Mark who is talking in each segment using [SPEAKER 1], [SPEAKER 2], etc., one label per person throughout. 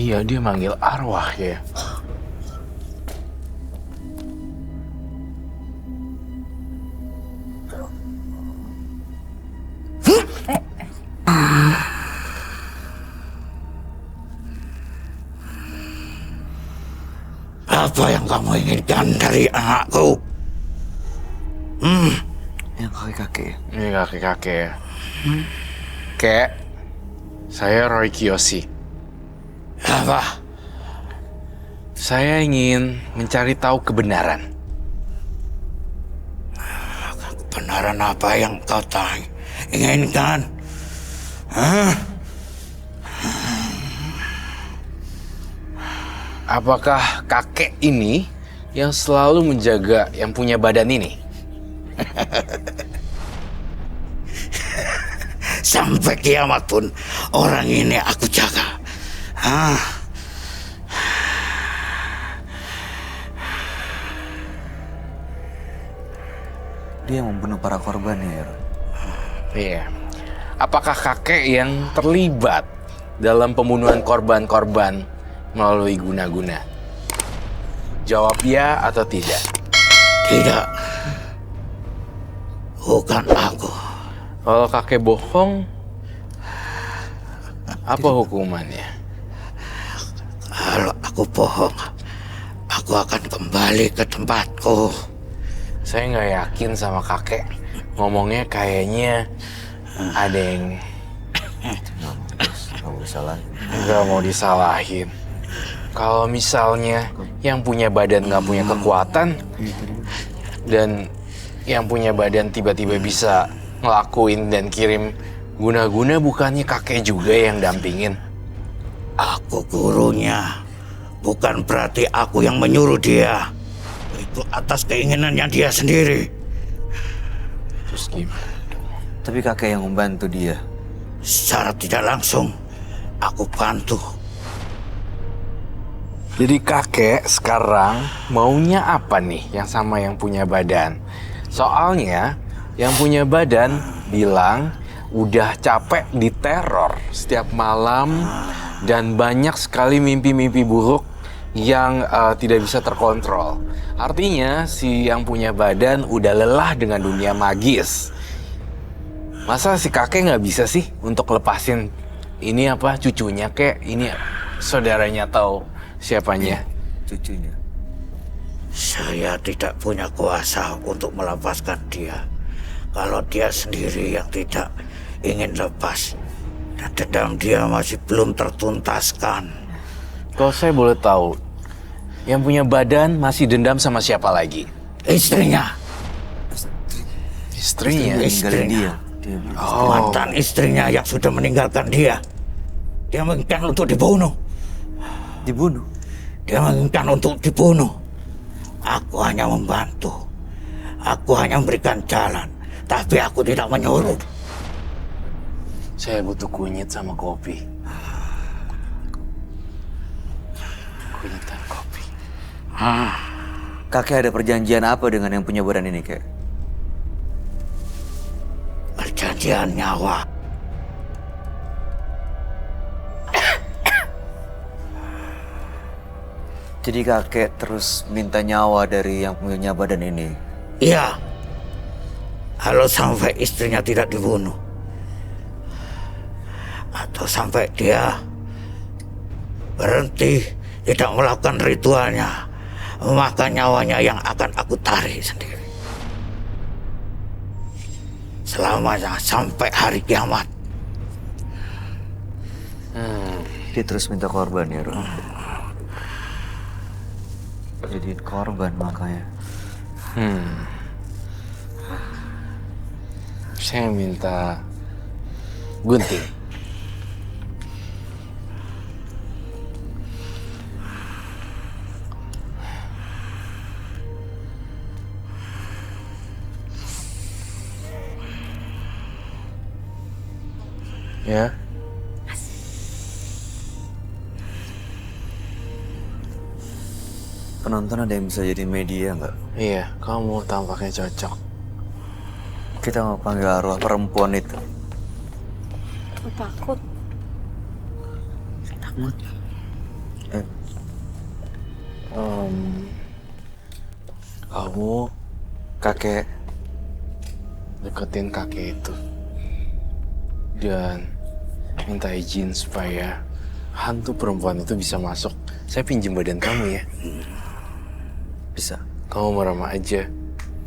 [SPEAKER 1] Iya, dia manggil arwah ya.
[SPEAKER 2] Apa yang kamu inginkan dari anakku?
[SPEAKER 3] Yang kakek-kakek.
[SPEAKER 1] Ini kakek-kakek ya. Kek, saya Roy Kiyoshi.
[SPEAKER 2] Apa?
[SPEAKER 1] Saya ingin mencari tahu kebenaran.
[SPEAKER 2] Kebenaran apa yang kau inginkan? Hah?
[SPEAKER 1] Apakah kakek ini yang selalu menjaga yang punya badan ini?
[SPEAKER 2] Sampai kiamat pun orang ini aku jaga. Hah?
[SPEAKER 3] Dia yang membunuh para korban ya, Roy?
[SPEAKER 1] Iya. Apakah kakek yang terlibat dalam pembunuhan korban-korban melalui guna-guna? Jawab ya atau tidak.
[SPEAKER 2] Tidak. Bukan aku.
[SPEAKER 1] Kalau kakek bohong, apa hukumannya?
[SPEAKER 2] Kalau aku bohong, aku akan kembali ke tempatku.
[SPEAKER 1] Saya nggak yakin sama kakek. Ngomongnya kayaknya ada yang
[SPEAKER 3] Nggak bisa lagi.
[SPEAKER 1] nggak mau disalahin. Kalau misalnya yang punya badan nggak punya kekuatan dan yang punya badan tiba-tiba bisa ngelakuin dan kirim guna-guna, bukannya kakek juga yang dampingin?
[SPEAKER 2] Aku gurunya. Bukan berarti aku yang menyuruh dia. Itu atas keinginannya dia sendiri.
[SPEAKER 1] Terus gimana?
[SPEAKER 3] Tapi kakek yang membantu dia.
[SPEAKER 2] Secara tidak langsung, aku bantu.
[SPEAKER 1] Jadi kakek sekarang maunya apa nih yang sama yang punya badan? Soalnya yang punya badan bilang udah capek diteror setiap malam dan banyak sekali mimpi-mimpi buruk yang tidak bisa terkontrol. Artinya si yang punya badan udah lelah dengan dunia magis. Masa si kakek nggak bisa sih untuk lepasin ini apa cucunya kek, ini saudaranya atau siapanya?
[SPEAKER 3] Cucunya.
[SPEAKER 2] Saya tidak punya kuasa untuk melepaskan dia. Kalau dia sendiri yang tidak ingin lepas. Dan dendam dia masih belum tertuntaskan.
[SPEAKER 1] Kalau saya boleh tahu, yang punya badan masih dendam sama siapa lagi?
[SPEAKER 2] Istrinya.
[SPEAKER 1] Istrinya?
[SPEAKER 3] Ninggalin dia.
[SPEAKER 2] Mantan istrinya yang sudah meninggalkan dia. Dia menginginkan untuk dibunuh.
[SPEAKER 3] Dibunuh?
[SPEAKER 2] Dia menginginkan untuk dibunuh. Aku hanya membantu. Aku hanya memberikan jalan. Tapi aku tidak menyuruh.
[SPEAKER 1] Saya butuh kunyit sama kopi. Kunyit dan kopi.
[SPEAKER 3] Kakek ada perjanjian apa dengan yang punya badan ini, kek?
[SPEAKER 2] Perjanjian nyawa.
[SPEAKER 3] Jadi kakek terus minta nyawa dari yang punya badan ini?
[SPEAKER 2] Iya. Kalau sampai istrinya tidak dibunuh. Atau sampai dia berhenti tidak melakukan ritualnya, maka nyawanya yang akan aku tarik sendiri. Selamanya sampai hari kiamat.
[SPEAKER 3] Dia terus minta korban ya, Roy? Jadi korban makanya.
[SPEAKER 1] Saya minta gunting. Ya.
[SPEAKER 3] Penonton ada yang bisa jadi media nggak?
[SPEAKER 1] Iya, kamu tampaknya cocok.
[SPEAKER 3] Kita mau panggil arwah perempuan itu.
[SPEAKER 4] Aku takut.
[SPEAKER 1] Kamu
[SPEAKER 3] Kakek,
[SPEAKER 1] deketin kakek itu dan minta izin supaya hantu perempuan itu bisa masuk. Saya pinjem badan kamu ya.
[SPEAKER 3] bisa.
[SPEAKER 1] Kamu merem aja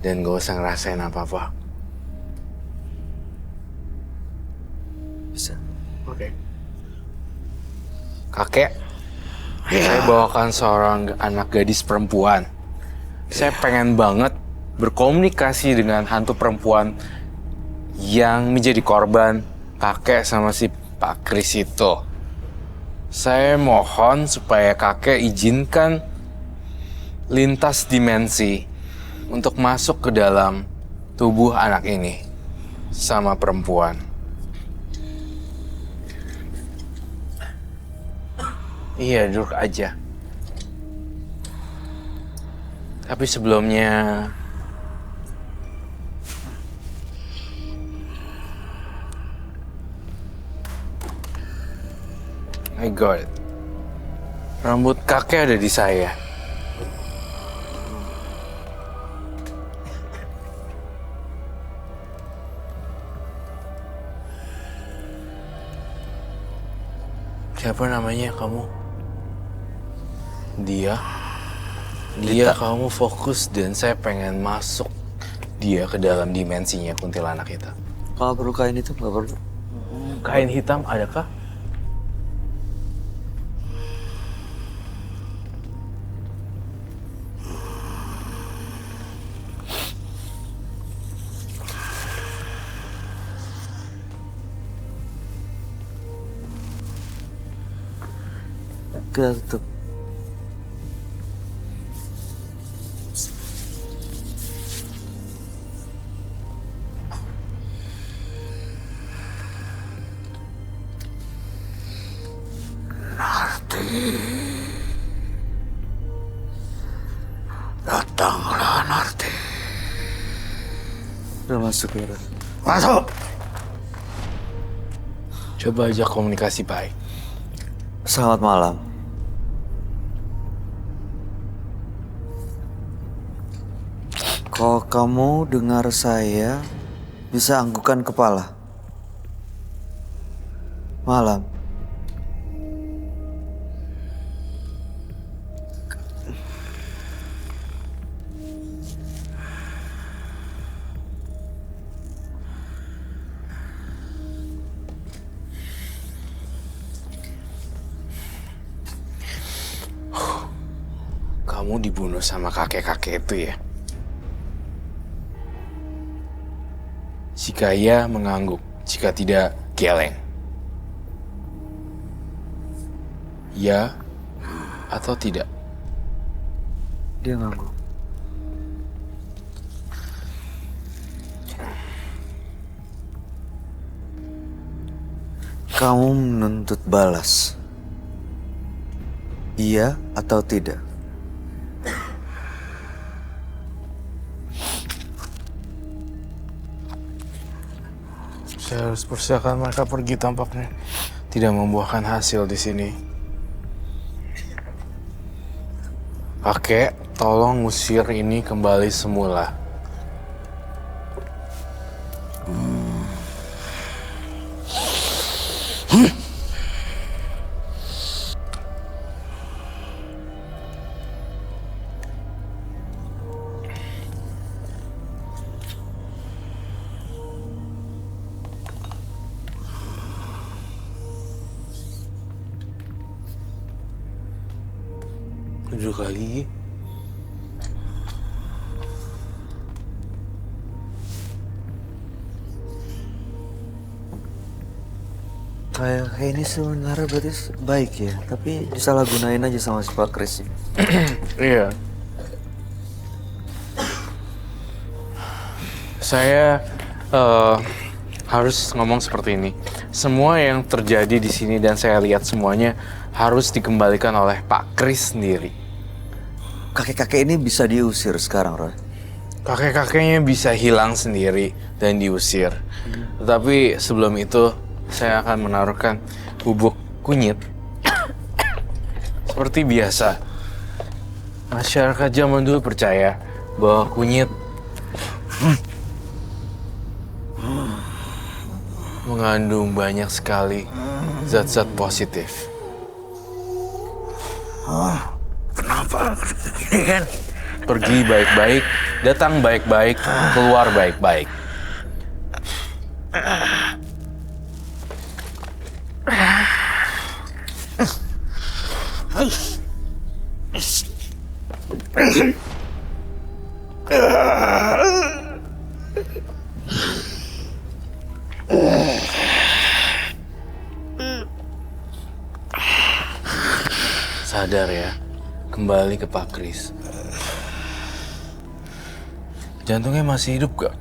[SPEAKER 1] dan gak usah ngerasain apa-apa.
[SPEAKER 3] Bisa.
[SPEAKER 1] Oke. Kakek, saya bawakan seorang anak gadis perempuan. Saya pengen banget berkomunikasi dengan hantu perempuan yang menjadi korban kakek sama si Pak Kris itu. Saya mohon supaya kakek izinkan lintas dimensi untuk masuk ke dalam tubuh anak ini sama perempuan. Iya, duduk aja. Tapi sebelumnya I got it. Rambut kakek ada di saya. Siapa namanya kamu? Dia kamu fokus dan saya pengen masuk dia ke dalam dimensinya kuntilanak itu.
[SPEAKER 3] Kalau perlu kain itu nggak perlu.
[SPEAKER 1] Kain hitam adakah?
[SPEAKER 3] Kita tutup.
[SPEAKER 2] Datanglah Narti.
[SPEAKER 3] Udah masuk ya, Ron?
[SPEAKER 2] Masuk.
[SPEAKER 1] Coba aja komunikasi baik.
[SPEAKER 3] Selamat malam. Kalau kamu dengar saya, bisa anggukan kepala. Malam.
[SPEAKER 1] Kamu dibunuh sama kakek-kakek itu ya? Jika iya, mengangguk. Jika tidak, geleng. Ya atau tidak?
[SPEAKER 3] Dia ngangguk. Kamu menuntut balas. Iya atau tidak?
[SPEAKER 1] Saya harus persilakan mereka pergi, tampaknya tidak membuahkan hasil di sini. Kakek, tolong usir ini kembali semula. Duduk lagi.
[SPEAKER 3] Kayak ini sebenarnya berarti baik ya, tapi disalahgunain aja sama si Pak Kris.
[SPEAKER 1] Iya. Saya harus ngomong seperti ini. Semua yang terjadi di sini dan saya lihat semuanya harus dikembalikan oleh Pak Kris sendiri.
[SPEAKER 3] Kakek-kakek ini bisa diusir sekarang, Roy.
[SPEAKER 1] Kakek-kakeknya bisa hilang sendiri dan diusir. Tetapi sebelum itu, saya akan menaruhkan bubuk kunyit seperti biasa Masyarakat zaman dulu percaya bahwa kunyit mengandung banyak sekali zat-zat positif.
[SPEAKER 2] Kenapa gini kan?
[SPEAKER 1] Pergi baik-baik, datang baik-baik, keluar baik-baik. Sadar ya, kembali ke Pak Kris. Jantungnya masih hidup gak?